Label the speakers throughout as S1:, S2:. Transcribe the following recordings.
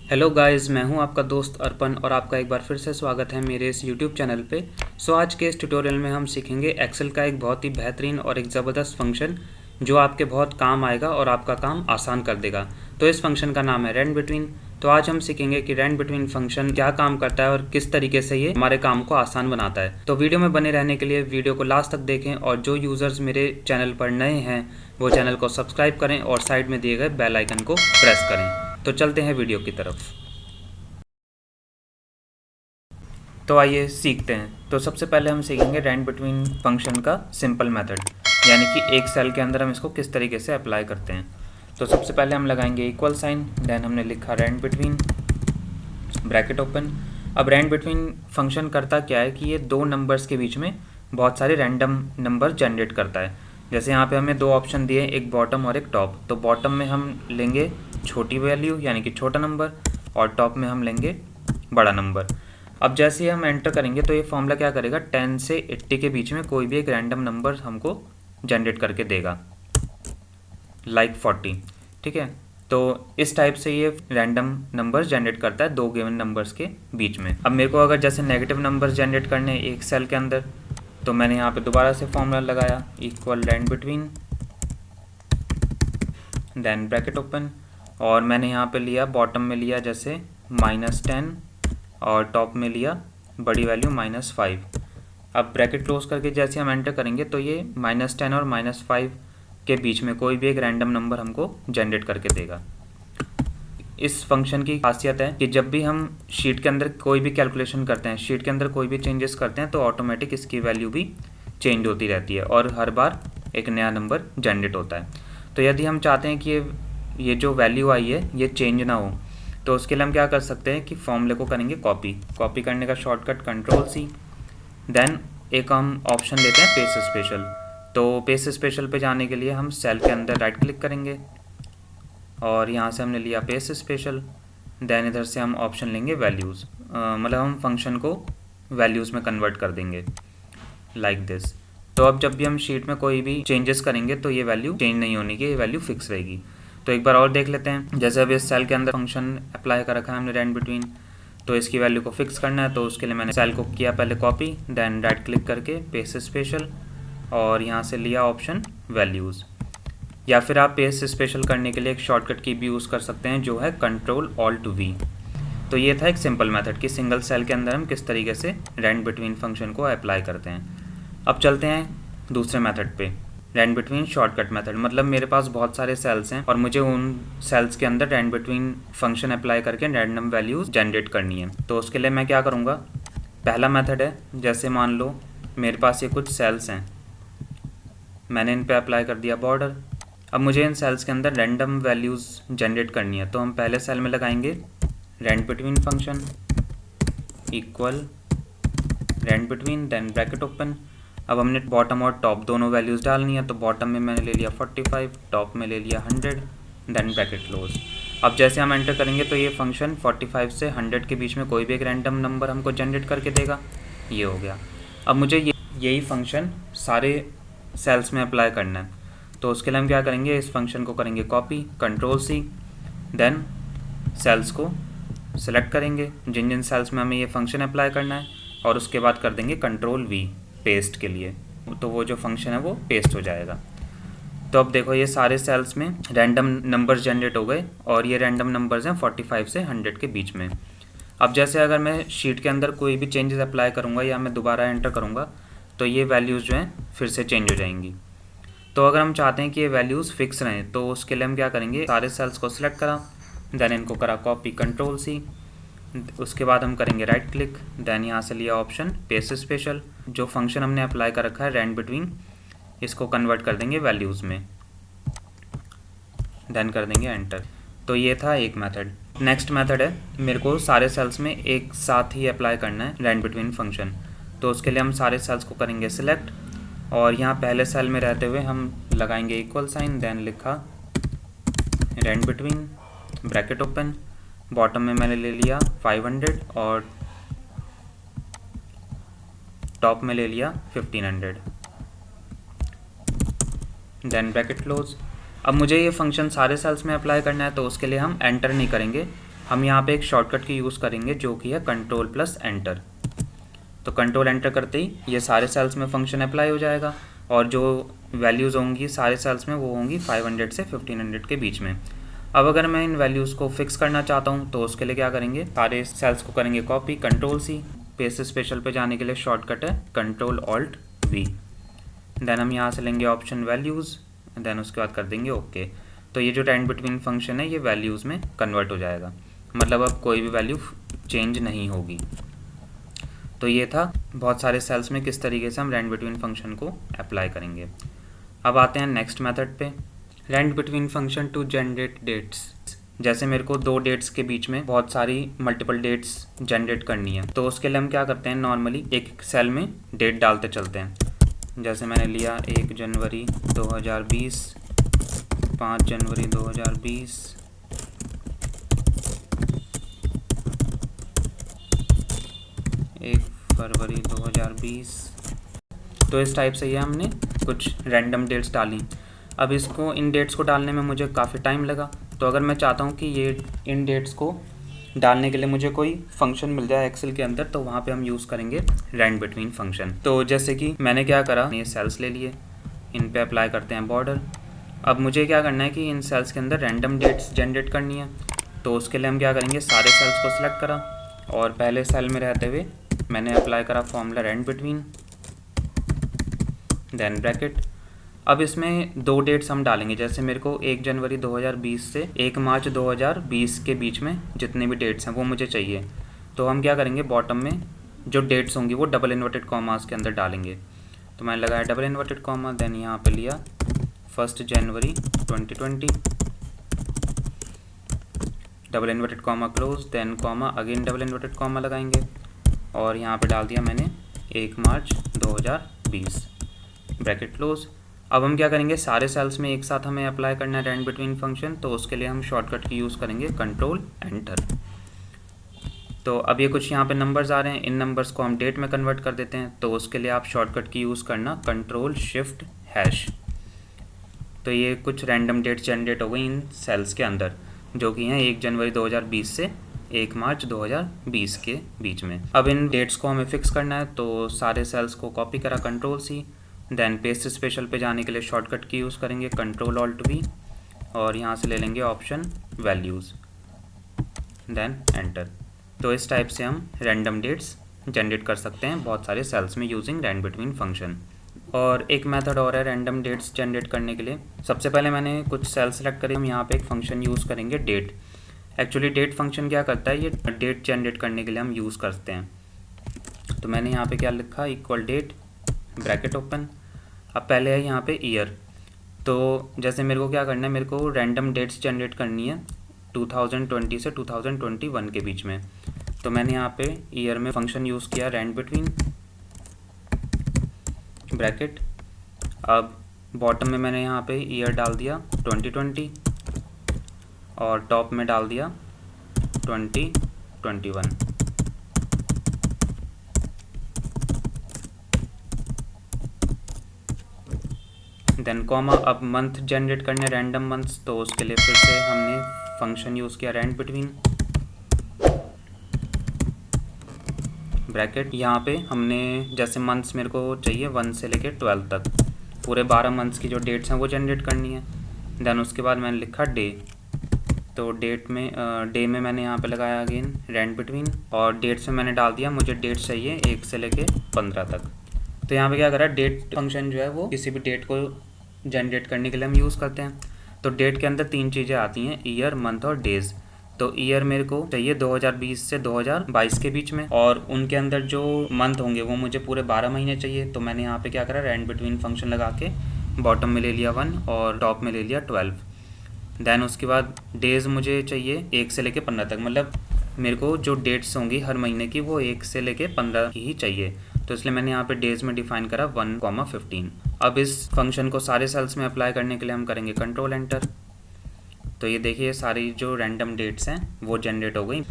S1: Hello guys, मैं हूं आपका दोस्त अर्पण और आपका एक बार फिर से स्वागत है मेरे इस यूट्यूब चैनल पे। आज के इस ट्यूटोरियल में हम सीखेंगे एक्सेल का एक बहुत ही बेहतरीन और एक ज़बरदस्त फंक्शन जो आपके बहुत काम आएगा और आपका काम आसान कर देगा। तो इस फंक्शन का नाम है रैंड बिटवीन। तो आज हम सीखेंगे कि रैंड बिटवीन फंक्शन क्या काम करता है और किस तरीके से ये हमारे काम को आसान बनाता है। तो वीडियो में बने रहने के लिए वीडियो को लास्ट तक देखें और जो यूज़र्स मेरे चैनल पर नए हैं वो चैनल को सब्सक्राइब करें और साइड में दिए गए बेल आइकन को प्रेस करें। तो चलते हैं वीडियो की तरफ। तो आइए सीखते हैं। तो सबसे पहले हम सीखेंगे रैंड बिटवीन फंक्शन का सिंपल मेथड, यानी कि एक सेल के अंदर हम इसको किस तरीके से अप्लाई करते हैं। तो सबसे पहले हम लगाएंगे इक्वल साइन, देन हमने लिखा रैंड बिटवीन, ब्रैकेट ओपन। अब रैंड बिटवीन फंक्शन करता क्या है कि ये दो नंबर्स के बीच में बहुत सारे रैंडम नंबर जनरेट करता है। जैसे यहाँ पे हमें दो ऑप्शन दिए, एक बॉटम और एक टॉप। तो बॉटम में हम लेंगे छोटी वैल्यू यानी कि छोटा नंबर, और टॉप में हम लेंगे बड़ा नंबर। अब जैसे ही हम एंटर करेंगे तो ये फॉर्मूला क्या करेगा, 10 से 80 के बीच में कोई भी एक रैंडम नंबर हमको जनरेट करके देगा, लाइक 40। ठीक है, तो इस टाइप से ये रैंडम नंबर जनरेट करता है दो गिवन नंबर्स के बीच में। अब मेरे को अगर जैसे नेगेटिव नंबर जनरेट करने हैं एक सेल के अंदर, तो मैंने यहाँ पे दोबारा से फॉर्मूला लगाया, equal rand between, then bracket open, और मैंने यहाँ पे लिया बॉटम में लिया जैसे -10 और टॉप में लिया बड़ी वैल्यू -5। अब ब्रैकेट क्लोज करके जैसे हम एंटर करेंगे तो ये -10 और -5 के बीच में कोई भी एक रैंडम नंबर हमको जनरेट करके देगा। इस फंक्शन की खासियत है कि जब भी हम शीट के अंदर कोई भी कैलकुलेशन करते हैं, शीट के अंदर कोई भी चेंजेस करते हैं, तो ऑटोमेटिक इसकी वैल्यू भी चेंज होती रहती है और हर बार एक नया नंबर जनरेट होता है। तो यदि हम चाहते हैं कि ये जो वैल्यू आई है ये चेंज ना हो, तो उसके लिए हम क्या कर सकते हैं कि फॉर्मूले को करेंगे कॉपी करने का शॉर्टकट Ctrl+C, देन एक हम ऑप्शन लेते हैं पेस्ट स्पेशल। तो पेस्ट स्पेशल पे जाने के लिए हम सेल के अंदर राइट क्लिक करेंगे और यहाँ से हमने लिया पेस्ट स्पेशल, देन इधर से हम ऑप्शन लेंगे वैल्यूज़, मतलब हम फंक्शन को वैल्यूज़ में कन्वर्ट कर देंगे लाइक दिस। तो अब जब भी हम शीट में कोई भी चेंजेस करेंगे तो ये वैल्यू चेंज नहीं होने की, ये वैल्यू फिक्स रहेगी। तो एक बार और देख लेते हैं। जैसे अभी इस सेल के अंदर फंक्शन अप्लाई कर रखा है हमने रैंड बिटवीन, तो इसकी वैल्यू को फिक्स करना है। तो उसके लिए मैंने सेल को किया पहले कॉपी, देन राइट क्लिक करके पेस्ट स्पेशल, और यहाँ से लिया ऑप्शन वैल्यूज़। या फिर आप पेस्ट स्पेशल करने के लिए एक शॉर्टकट की भी यूज़ कर सकते हैं जो है Ctrl+Alt+V। तो ये था एक सिंपल मेथड कि सिंगल सेल के अंदर हम किस तरीके से रैंड बिटवीन फंक्शन को अप्लाई करते हैं। अब चलते हैं दूसरे मेथड पे, रैंड बिटवीन शॉर्टकट मेथड। मतलब मेरे पास बहुत सारे सेल्स हैं और मुझे उन सेल्स के अंदर रैंड बिटवीन फंक्शन अप्लाई करके रैंडम वैल्यूज़ जनरेट करनी है। तो उसके लिए मैं क्या करूँगा, पहला मेथड है, जैसे मान लो मेरे पास ये कुछ सेल्स हैं, मैंने इन पे अप्लाई कर दिया बॉर्डर। अब मुझे इन सेल्स के अंदर रैंडम वैल्यूज़ जनरेट करनी है। तो हम पहले सेल में लगाएंगे rand between function, equal rand between, then bracket open. अब हमने बॉटम और टॉप दोनों वैल्यूज़ डालनी है। तो बॉटम में मैंने ले लिया 45, टॉप में ले लिया 100, देन ब्रैकेट क्लोज। अब जैसे हम एंटर करेंगे तो ये फंक्शन 45 से 100 के बीच में कोई भी एक रैंडम नंबर हमको जनरेट करके देगा। ये हो गया। अब मुझे यही फंक्शन सारे सेल्स में अप्लाई करना है। तो उसके लिए हम क्या करेंगे, इस फंक्शन को करेंगे कॉपी, Ctrl+C, देन सेल्स को सिलेक्ट करेंगे जिन जिन सेल्स में हमें ये फंक्शन अप्लाई करना है, और उसके बाद कर देंगे Ctrl+V पेस्ट के लिए। तो वो जो फंक्शन है वो पेस्ट हो जाएगा। तो अब देखो ये सारे सेल्स में रैंडम नंबर्स जनरेट हो गए और ये रैंडम नंबर्स हैं 45 से 100 के बीच में। अब जैसे अगर मैं शीट के अंदर कोई भी चेंजेस अप्लाई करूँगा या मैं दोबारा एंटर करूँगा तो ये वैल्यूज़ जो हैं फिर से चेंज हो जाएंगी। तो अगर हम चाहते हैं कि ये वैल्यूज़ फिक्स रहें तो उसके लिए हम क्या करेंगे, सारे सेल्स को सिलेक्ट करा, देन इनको करा कॉपी Ctrl+C, उसके बाद हम करेंगे राइट क्लिक, देन यहाँ से लिया ऑप्शन पेस्ट स्पेशल। जो फंक्शन हमने अप्लाई कर रखा है रैंड बिटवीन, इसको कन्वर्ट कर देंगे वैल्यूज़ में, देन कर देंगे एंटर। तो ये था एक मेथड। नेक्स्ट मेथड है, मेरे को सारे सेल्स में एक साथ ही अप्लाई करना है रैंड बिटवीन फंक्शन। तो उसके लिए हम सारे सेल्स को करेंगे सिलेक्ट, और यहाँ पहले सेल में रहते हुए हम लगाएंगे इक्वल साइन, देन लिखा rand between, bracket open, bottom में मैंने ले लिया 500 और टॉप में ले लिया 1500, देन ब्रैकेट क्लोज। अब मुझे ये फंक्शन सारे सेल्स में अप्लाई करना है तो उसके लिए हम एंटर नहीं करेंगे, हम यहाँ पे एक शॉर्टकट की यूज़ करेंगे जो कि है कंट्रोल प्लस एंटर। तो कंट्रोल एंटर करते ही ये सारे सेल्स में फंक्शन अप्लाई हो जाएगा और जो वैल्यूज़ होंगी सारे सेल्स में वो होंगी 500 से 1500 के बीच में। अब अगर मैं इन वैल्यूज़ को फिक्स करना चाहता हूँ तो उसके लिए क्या करेंगे, सारे सेल्स को करेंगे copy, control C, paste special पे जाने के लिए शॉर्टकट है कंट्रोल ऑल्ट वी। देन हम यहाँ से लेंगे ऑप्शन वैल्यूज़, देन उसके बाद कर देंगे ओके। तो ये जो रैंड बिटवीन फंक्शन है ये वैल्यूज़ में कन्वर्ट हो जाएगा, मतलब अब कोई भी वैल्यू चेंज नहीं होगी। तो ये था बहुत सारे सेल्स में किस तरीके से हम रैंड बिटवीन फंक्शन को अप्लाई करेंगे। अब आते हैं नेक्स्ट मेथड पे, rand between function to generate dates. जैसे मेरे को दो डेट्स के बीच में बहुत सारी मल्टीपल डेट्स जनरेट करनी है, तो उसके लिए हम क्या करते हैं, नॉर्मली एक सेल में डेट डालते चलते हैं। जैसे मैंने लिया 1 जनवरी 2020, 5 जनवरी 2020, 1 फरवरी 2020। तो इस टाइप से ये हमने कुछ रैंडम डेट्स डाली। अब इसको इन डेट्स को डालने में मुझे काफ़ी टाइम लगा, तो अगर मैं चाहता हूँ कि ये इन डेट्स को डालने के लिए मुझे कोई फंक्शन मिल जाए एक्सेल के अंदर, तो वहाँ पे हम यूज़ करेंगे रैंड बिटवीन फंक्शन। तो जैसे कि मैंने क्या करा, ये सेल्स ले लिए, इन पे अप्लाई करते हैं बॉर्डर। अब मुझे क्या करना है कि इन सेल्स के अंदर रैंडम डेट्स जनरेट करनी है, तो उसके लिए हम क्या करेंगे, सारे सेल्स को सिलेक्ट करा और पहले सेल में रहते हुए मैंने अप्लाई करा formula rand between, then bracket. अब इसमें दो डेट्स हम डालेंगे, जैसे मेरे को 1 जनवरी 2020 से 1 मार्च 2020 के बीच में जितने भी डेट्स हैं वो मुझे चाहिए। तो हम क्या करेंगे, बॉटम में जो डेट्स होंगी वो डबल इन्वर्टेड कॉमास के अंदर डालेंगे। तो मैंने लगाया डबल इन्वर्टेड कॉमा, देन यहाँ पे लिया 1 जनवरी 2020, double inverted comma close, then comma again double inverted comma लगाएंगे और यहाँ पे डाल दिया मैंने 1 मार्च 2020, ब्रैकेट क्लोज। अब हम क्या करेंगे, सारे सेल्स में एक साथ हमें अप्लाई करना है रैंड बिटवीन फंक्शन, तो उसके लिए हम शॉर्टकट की यूज़ करेंगे कंट्रोल एंटर। तो अब ये कुछ यहाँ पे नंबर्स आ रहे हैं, इन नंबर्स को हम डेट में कन्वर्ट कर देते हैं, तो उसके लिए आप शॉर्टकट की यूज़ करना कंट्रोल शिफ्ट हैश। तो ये कुछ रैंडम डेट्स जनरेट हो गई इन सेल्स के अंदर, जो कि हैं 1 जनवरी 2020 से 1 मार्च 2020 के बीच में। अब इन डेट्स को हमें फिक्स करना है, तो सारे सेल्स को कॉपी करा control C, then paste special पे जाने के लिए शॉर्टकट की यूज़ करेंगे कंट्रोल ऑल्ट वी और यहाँ से ले लेंगे ऑप्शन वैल्यूज़, देन एंटर। तो इस टाइप से हम रैंडम डेट्स जनरेट कर सकते हैं बहुत सारे सेल्स में यूजिंग रैंड बिटवीन फंक्शन। और एक मेथड और है रैंडम डेट्स जनरेट करने के लिए। सबसे पहले मैंने कुछ सेल सेलेक्ट करे, हम यहाँ पे एक फंक्शन यूज़ करेंगे डेट। एक्चुअली डेट फंक्शन क्या करता है, ये डेट जनरेट करने के लिए हम यूज़ करते हैं। तो मैंने यहाँ पे क्या लिखा, इक्वल डेट ब्रैकेट ओपन। अब पहले है यहाँ पे ईयर, तो जैसे मेरे को क्या करना है, मेरे को रैंडम डेट्स जनरेट करनी है 2020 से 2021 के बीच में। तो मैंने यहाँ पे ईयर में फंक्शन यूज़ किया रैंड बिटवीन ब्रैकेट। अब बॉटम में मैंने यहाँ पे ईयर डाल दिया 2020 और टॉप में डाल दिया 2021। Then comma. अब मंथ जनरेट करने रैंडम मंथ्स, तो उसके लिए फिर से हमने फंक्शन यूज़ किया रैंड बिटवीन ब्रैकेट। यहाँ पे हमने जैसे मंथ्स मेरे को चाहिए 1 से लेके 12 तक, पूरे 12 मंथ्स की जो डेट्स हैं वो जनरेट करनी है। देन उसके बाद मैंने लिखा डे, तो डे में मैंने यहाँ पे लगाया अगेन रैंड बिटवीन और डेट्स में मैंने डाल दिया मुझे डेट्स चाहिए 1 से लेके 15 तक। तो यहाँ पे क्या करा, डेट फंक्शन जो है वो किसी भी डेट को जनरेट करने के लिए हम यूज़ करते हैं। तो डेट के अंदर 3 चीज़ें आती हैं, ईयर, मंथ और डेज़। तो ईयर मेरे को चाहिए 2020 से 2022 के बीच में, और उनके अंदर जो मंथ होंगे वो मुझे पूरे 12 महीने चाहिए। तो मैंने यहाँ पे क्या करा, रैंड बिटवीन फंक्शन लगा के बॉटम में ले लिया 1 और टॉप में ले लिया 12। देन उसके बाद डेज़ मुझे चाहिए 1 से लेके 15 तक, मतलब मेरे को जो डेट्स होंगी हर महीने की वो 1 से लेके 15 की ही चाहिए। तो इसलिए मैंने यहाँ पे डेज़ में डिफाइन करा 1,15। अब इस फंक्शन को सारे सेल्स में अप्लाई करने के लिए हम करेंगे कंट्रोल एंटर। तो ये देखिए सारी जो रैंडम डेट्स हैं वो जनरेट हो गई,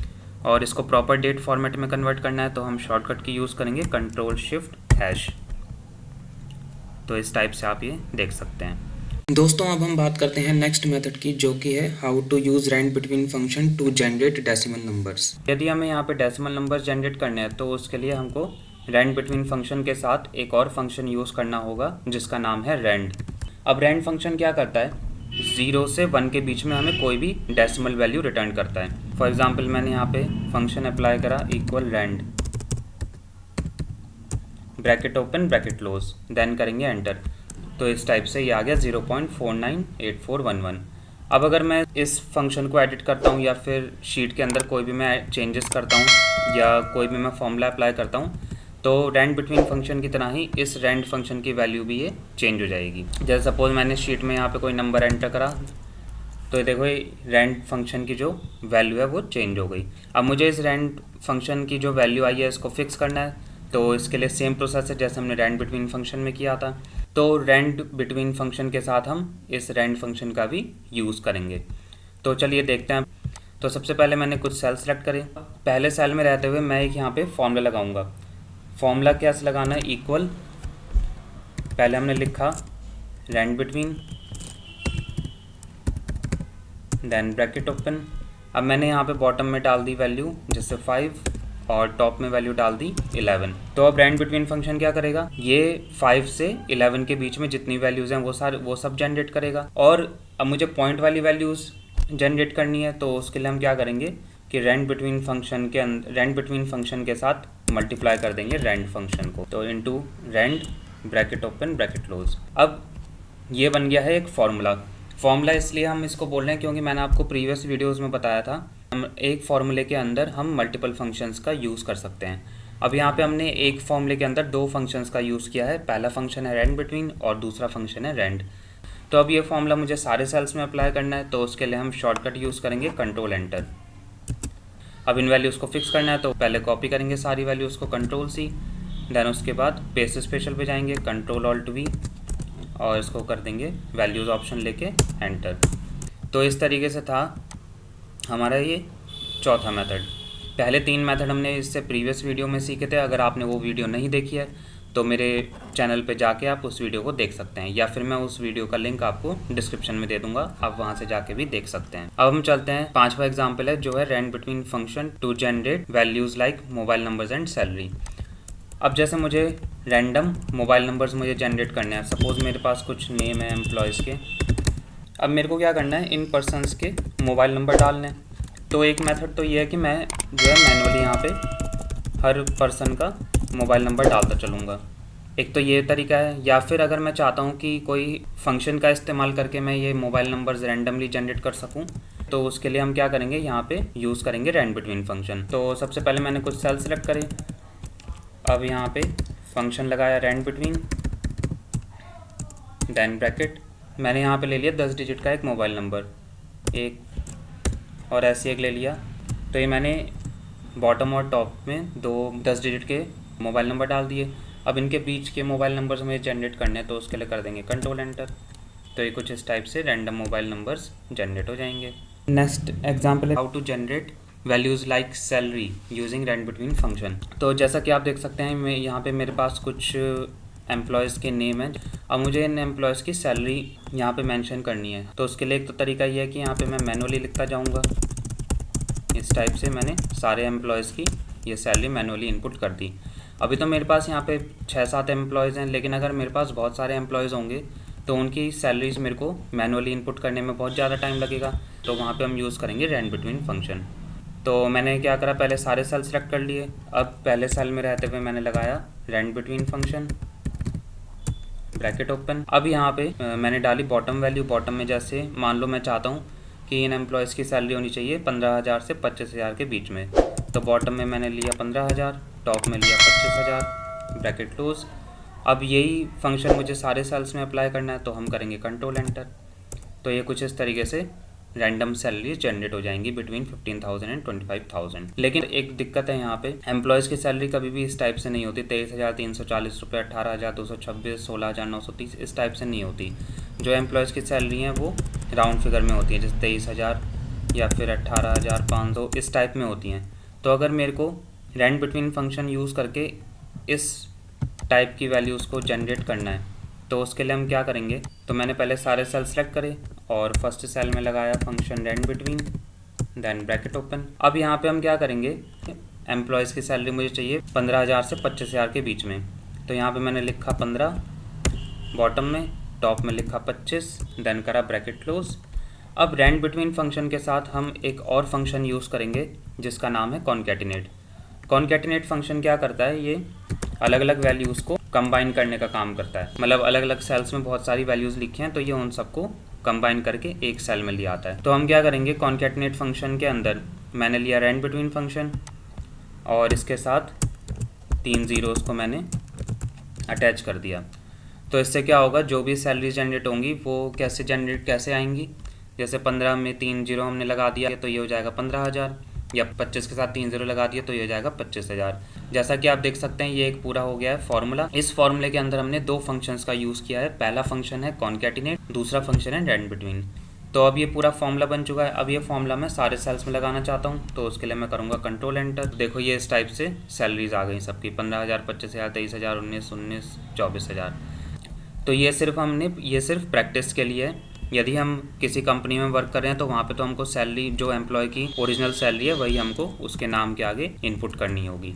S1: और इसको प्रॉपर डेट फॉर्मेट में कन्वर्ट करना है तो हम शॉर्टकट की यूज़ करेंगे कंट्रोल शिफ्ट हैश। तो इस टाइप से आप ये देख सकते हैं।
S2: दोस्तों अब हम बात करते हैं नेक्स्ट मेथड की, जो कि है how to use rand between function to generate decimal numbers.
S1: यदि हमें यहाँ पे डेसिमल नंबर्स जनरेट करने हैं तो उसके लिए हमको रैंड बिटवीन फंक्शन के साथ एक और फंक्शन यूज़ करना होगा जिसका नाम है रैंड। अब रैंड फंक्शन क्या करता है, 0 से 1 के बीच में हमें कोई भी डेसिमल वैल्यू रिटर्न करता है। फॉर एग्जांपल मैंने यहाँ पे फंक्शन अप्लाई करा equal rand, bracket open bracket close, then करेंगे एंटर, तो इस टाइप से ये आ गया 0.498411। अब अगर मैं इस फंक्शन को एडिट करता हूँ या फिर शीट के अंदर कोई भी मैं चेंजेस करता हूँ या कोई भी मैं फॉर्मूला अप्लाई करता हूँ तो रैंड बिटवीन फंक्शन की तरह ही इस रैंड फंक्शन की वैल्यू भी ये चेंज हो जाएगी। जैसे सपोज मैंने शीट में यहाँ पे कोई नंबर एंटर करा तो ये देखो ये रैंड फंक्शन की जो वैल्यू है वो चेंज हो गई। अब मुझे इस रैंड फंक्शन की जो वैल्यू आई है इसको फिक्स करना है, तो इसके लिए सेम प्रोसेस है जैसे हमने रैंड बिटवीन फंक्शन में किया था। तो रैंड बिटवीन फंक्शन के साथ हम इस रैंड फंक्शन का भी यूज़ करेंगे। तो चलिए देखते हैं। तो सबसे पहले मैंने कुछ सेल सेलेक्ट करे, पहले सेल में रहते हुए मैं एक यहाँ पे फॉर्मूला लगाऊंगा। फॉर्मूला कैसे लगाना है, इक्वल, पहले हमने लिखा rand between, then bracket open. अब मैंने यहाँ पे बॉटम में डाल दी वैल्यू जैसे 5 और टॉप में वैल्यू डाल दी 11। तो अब रैंड बिटवीन फंक्शन क्या करेगा, ये 5 से 11 के बीच में जितनी वैल्यूज़ हैं वो सब जनरेट करेगा। और अब मुझे पॉइंट वाली वैल्यूज़ जनरेट करनी है तो उसके लिए हम क्या करेंगे कि रैंड बिटवीन फंक्शन के साथ मल्टीप्लाई कर देंगे रैंड फंक्शन को, तो into rand bracket open bracket close. अब ये बन गया है एक फॉर्मूला इसलिए हम इसको बोल रहे हैं क्योंकि मैंने आपको प्रीवियस वीडियोस में बताया था हम एक फॉर्मूले के अंदर हम मल्टीपल फंक्शंस का यूज़ कर सकते हैं। अब यहाँ पे हमने एक फॉर्मूले के अंदर दो फंक्शंस का यूज़ किया है, पहला फंक्शन है रैंड बिटवीन और दूसरा फंक्शन है रैंड। तो अब ये फॉर्मूला मुझे सारे सेल्स में अप्लाई करना है, तो उसके लिए हम शॉर्टकट यूज़ करेंगे कंट्रोल एंटर। अब इन वैल्यूज़ को फिक्स करना है तो पहले कॉपी करेंगे सारी वैल्यूज़ को कंट्रोल सी, देन उसके बाद पेस्ट स्पेशल पे जाएंगे कंट्रोल ऑल्ट वी और इसको कर देंगे वैल्यूज़ ऑप्शन लेके एंटर। तो इस तरीके से था हमारा ये चौथा मेथड। पहले 3 मेथड हमने इससे प्रीवियस वीडियो में सीखे थे, अगर आपने वो वीडियो नहीं देखी है तो मेरे चैनल पे जाके आप उस वीडियो को देख सकते हैं या फिर मैं उस वीडियो का लिंक आपको डिस्क्रिप्शन में दे दूंगा, आप वहां से जाके भी देख सकते हैं। अब हम चलते हैं, 5वां एग्जाम्पल है जो है rand between function to generate values like mobile numbers and salary. अब जैसे मुझे रैंडम मोबाइल नंबर्स मुझे जनरेट करने हैं, सपोज़ मेरे पास कुछ नेम है एम्प्लॉयज़ के। अब मेरे को क्या करना है, इन पर्सनस के मोबाइल नंबर डालने हैं। तो एक मेथड तो ये है कि मैं जो है मैनुअली यहाँ पे हर पर्सन का मोबाइल नंबर डालता चलूँगा, एक तो ये तरीका है। या फिर अगर मैं चाहता हूँ कि कोई फंक्शन का इस्तेमाल करके मैं ये मोबाइल नंबर्स रैंडमली जनरेट कर सकूँ, तो उसके लिए हम क्या करेंगे, यहाँ पे यूज़ करेंगे रैंड बिटवीन फंक्शन। तो सबसे पहले मैंने कुछ सेल सेलेक्ट करे, अब यहाँ पे फंक्शन लगाया रैंड बिटवीन, देन ब्रैकेट, मैंने यहाँ पे ले लिया 10 डिजिट का एक मोबाइल नंबर, एक और ऐसे एक ले लिया। तो ये मैंने बॉटम और टॉप में 10 डिजिट के मोबाइल नंबर डाल दिए। अब इनके बीच के मोबाइल नंबर्स हमें जनरेट करने हैं तो उसके लिए कर देंगे कंट्रोल एंटर। तो ये कुछ इस टाइप से रैंडम मोबाइल नंबर्स जनरेट हो जाएंगे। नेक्स्ट एग्जाम्पल है how to generate values like salary using rand between function. तो जैसा कि आप देख सकते हैं मैं यहाँ पे मेरे पास कुछ एम्प्लॉयज़ के नेम हैं। अब मुझे इन एम्प्लॉयज़ की सैलरी यहाँ पे मेंशन करनी है, तो उसके लिए एक तो तरीका ये है कि यहाँ पे मैं मैनुअली लिखता जाऊँगा। इस टाइप से मैंने सारे एम्प्लॉयज़ की ये सैलरी मैनुअली इनपुट कर दी। अभी तो मेरे पास यहाँ पे 6-7 एम्प्लॉयज़ हैं, लेकिन अगर मेरे पास बहुत सारे एम्प्लॉयज़ होंगे तो उनकी सैलरीज़ मेरे को मैनुअली इनपुट करने में बहुत ज़्यादा टाइम लगेगा, तो वहाँ पे हम यूज़ करेंगे रैंड बिटवीन फंक्शन। तो मैंने क्या करा, पहले सारे सेल सेलेक्ट कर लिए। अब पहले सेल में रहते हुए मैंने लगाया rand between function, bracket open. अब यहाँ पे मैंने डाली बॉटम वैल्यू, बॉटम में जैसे मान लो मैं चाहता हूँ कि इन एम्प्लॉयज़ की सैलरी होनी चाहिए 15,000 से 25,000 के बीच में, तो बॉटम में मैंने लिया 15,000, टॉप में लिया 25,000, ब्रैकेट क्लोज। अब यही फंक्शन मुझे सारे सेल्स में अप्लाई करना है, तो हम करेंगे कंट्रोल एंटर। तो ये कुछ इस तरीके से रैंडम सैलरीज जनरेट हो जाएंगी बिटवीन 15,000 एंड 25,000। लेकिन एक दिक्कत है यहाँ पे, एम्प्लॉयज़ की सैलरी कभी भी इस टाइप से नहीं होती 23,340 रुपये, 18,226, 16,930, इस टाइप से नहीं होती। जो एम्प्लॉयज़ की सैलरी हैं वो राउंड फिगर में होती है, जैसे 23,000 या फिर 18,500 इस टाइप में होती हैं। तो अगर मेरे को रैंड बिटवीन फंक्शन यूज़ करके इस टाइप की वैल्यूज़ को जनरेट करना है तो उसके लिए हम क्या करेंगे, तो मैंने पहले सारे सेल सेलेक्ट करे और फर्स्ट सेल में लगाया function rand between, then bracket open. अब यहाँ पे हम क्या करेंगे, एम्प्लॉयज़ की सैलरी मुझे चाहिए 15,000 से 25,000 के बीच में, तो यहाँ पे मैंने लिखा 15 बॉटम में, टॉप में लिखा 25, देन करा ब्रैकेट क्लोज। अब रेंट बिटवीन फंक्शन के साथ हम एक और फंक्शन यूज़ करेंगे जिसका नाम है कॉन्कैटिनेट। कॉन्कैटिनेट फंक्शन क्या करता है, ये अलग अलग वैल्यूज़ को कंबाइन करने का काम करता है। मतलब अलग अलग सेल्स में बहुत सारी वैल्यूज़ लिखी हैं, तो ये उन सबको कंबाइन करके एक सेल में लिया आता है। तो हम क्या करेंगे, कॉन्कैटिनेट फंक्शन के अंदर मैंने लिया रेंट बिटवीन फंक्शन और इसके साथ 3 ज़ीरोज़ को मैंने अटैच कर दिया। तो इससे क्या होगा, जो भी सैलरी जनरेट होंगी वो कैसे आएंगी, जैसे 15 में 3 ज़ीरो हमने लगा दिया तो ये हो जाएगा 15,000, या 25 के साथ 3 ज़ीरो लगा दिया तो ये हो जाएगा 25,000। जैसा कि आप देख सकते हैं ये एक पूरा हो गया है फॉर्मूला। इस फॉर्मूले के अंदर हमने 2 फंक्शंस का यूज़ किया है, पहला फंक्शन है कॉन्कैटिनेट, दूसरा फंक्शन है रेंट बिटवीन। तो अब ये पूरा फॉर्मूला बन चुका है। अब ये फॉर्मूला मैं सारे सेल्स में लगाना चाहता हूँ, तो उसके लिए मैं करूँगा कंट्रोल एंटर। देखो ये इस टाइप से सैलरीज आ गई सबकी, 15,000, 25,000, 23,000, 19, 24,000। तो ये सिर्फ प्रैक्टिस के लिए है। यदि हम किसी कंपनी में वर्क कर रहे हैं तो वहाँ पे तो हमको सैलरी, जो एम्प्लॉय की ओरिजिनल सैलरी है वही हमको उसके नाम के आगे इनपुट करनी होगी।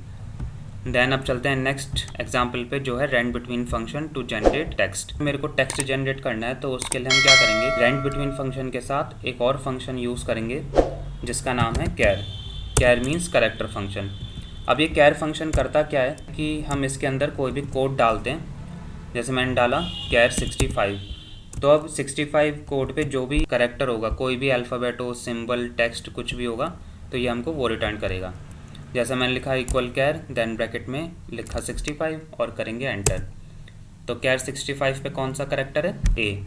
S1: देन अब चलते हैं नेक्स्ट एग्जांपल पे, जो है rand between function to generate text. मेरे को टेक्स्ट जनरेट करना है, तो उसके लिए हम क्या करेंगे, रेंट बिटवीन फंक्शन के साथ एक और फंक्शन यूज़ करेंगे जिसका नाम है कैर। कैर मीन्स कैरेक्टर फंक्शन। अब ये कैर फंक्शन करता क्या है कि हम इसके अंदर कोई भी कोड डालते हैं, जैसे मैंने डाला कैर 65, तो अब 65 कोड पे जो भी कैरेक्टर होगा, कोई भी अल्फ़ाबेट हो, सिंबल, टेक्स्ट, कुछ भी होगा, तो ये हमको वो रिटर्न करेगा। जैसे मैंने लिखा इक्वल कैर, देन ब्रैकेट में लिखा 65 और करेंगे एंटर। तो कैर 65 पे कौन सा कैरेक्टर है, ए।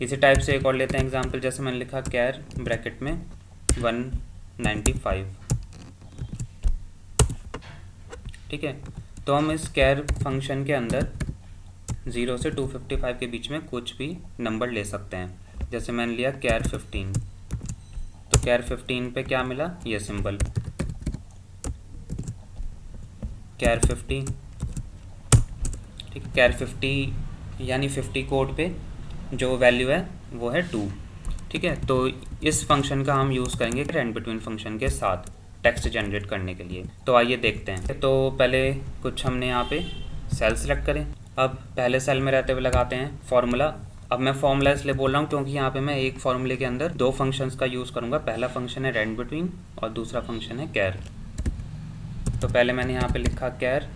S1: इसी टाइप से एक और लेते हैं एग्जांपल, जैसे मैंने लिखा कैर ब्रैकेट में 195, ठीक है। तो हम इस कैर फंक्शन के अंदर 0 से 255 के बीच में कुछ भी नंबर ले सकते हैं। जैसे मैंने लिया कैर 15, तो कैर 15 पे क्या मिला, ये सिंबल कैर 50, ठीक है। कैर 50 यानी 50 कोड पे जो वैल्यू है वो है 2, ठीक है। तो इस फंक्शन का हम यूज़ करेंगे रेंट बिटवीन फंक्शन के साथ टेक्स्ट जनरेट करने के लिए। तो आइए देखते हैं। तो पहले कुछ हमने यहाँ पे सेल सेलेक्ट करें। अब पहले सेल में रहते हुए लगाते हैं फॉर्मूला। अब मैं फॉर्मूला इसलिए बोल रहा हूँ क्योंकि यहाँ पे मैं एक फॉर्मूले के अंदर 2 फंक्शंस का यूज़ करूँगा। पहला फंक्शन है रेंट बिटवीन और दूसरा फंक्शन है कैर। तो पहले मैंने यहाँ पे लिखा कैर।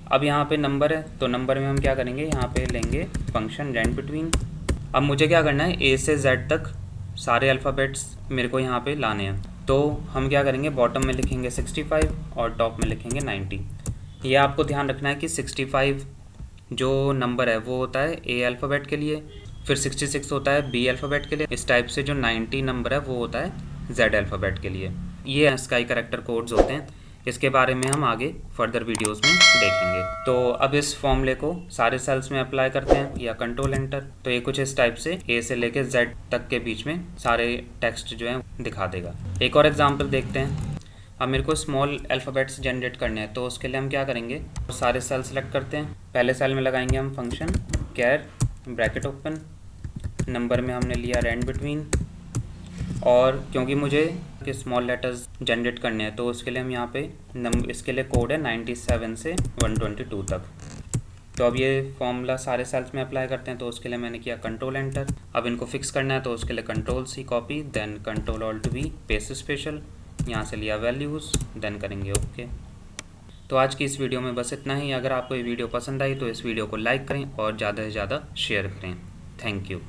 S1: अब यहाँ पे नंबर है, तो नंबर में हम क्या करेंगे, यहाँ पे लेंगे फंक्शन रेंट बिटवीन। अब मुझे क्या करना है, ए से जेड तक सारे अल्फ़ाबेट्स मेरे को यहाँ पे लाने हैं। तो हम क्या करेंगे, बॉटम में लिखेंगे 65 और टॉप में लिखेंगे 90। ये आपको ध्यान रखना है कि 65 जो नंबर है वो होता है ए अल्फ़ाबेट के लिए, फिर 66 होता है बी अल्फ़ाबेट के लिए, इस टाइप से जो 90 नंबर है वो होता है जेड अल्फ़ाबेट के लिए। ये स्काई कैरेक्टर कोड्स होते हैं। इसके बारे में हम आगे फर्दर वीडियोस में देखेंगे। तो अब इस फॉर्मूले को सारे सेल्स में अप्लाई करते हैं या कंट्रोल एंटर। तो ये कुछ इस टाइप से ए से लेके जेड तक के बीच में सारे टेक्स्ट जो है दिखा देगा। एक और एग्जांपल देखते हैं। अब मेरे को स्मॉल अल्फ़ाबेट्स जनरेट करने हैं, तो उसके लिए हम क्या करेंगे, सारे सेल सेलेक्ट करते हैं। पहले सेल में लगाएंगे हम फंक्शन कैर ब्रैकेट ओपन, नंबर में हमने लिया रेंट बिटवीन, और क्योंकि मुझे स्मॉल लेटर्स जनरेट करने हैं तो उसके लिए हम यहाँ पे इसके लिए कोड है 97 से 122 तक। तो अब ये फॉर्मूला सारे सेल्स में अप्लाई करते हैं, तो उसके लिए मैंने किया कंट्रोल एंटर। अब इनको फिक्स करना है, तो उसके लिए control C copy, then control alt V paste special, यहाँ से लिया वैल्यूज़, देन करेंगे ओके। तो आज की इस वीडियो में बस इतना ही। अगर आपको ये वीडियो पसंद आई तो इस वीडियो को लाइक करें और ज़्यादा से ज़्यादा शेयर करें। Thank you.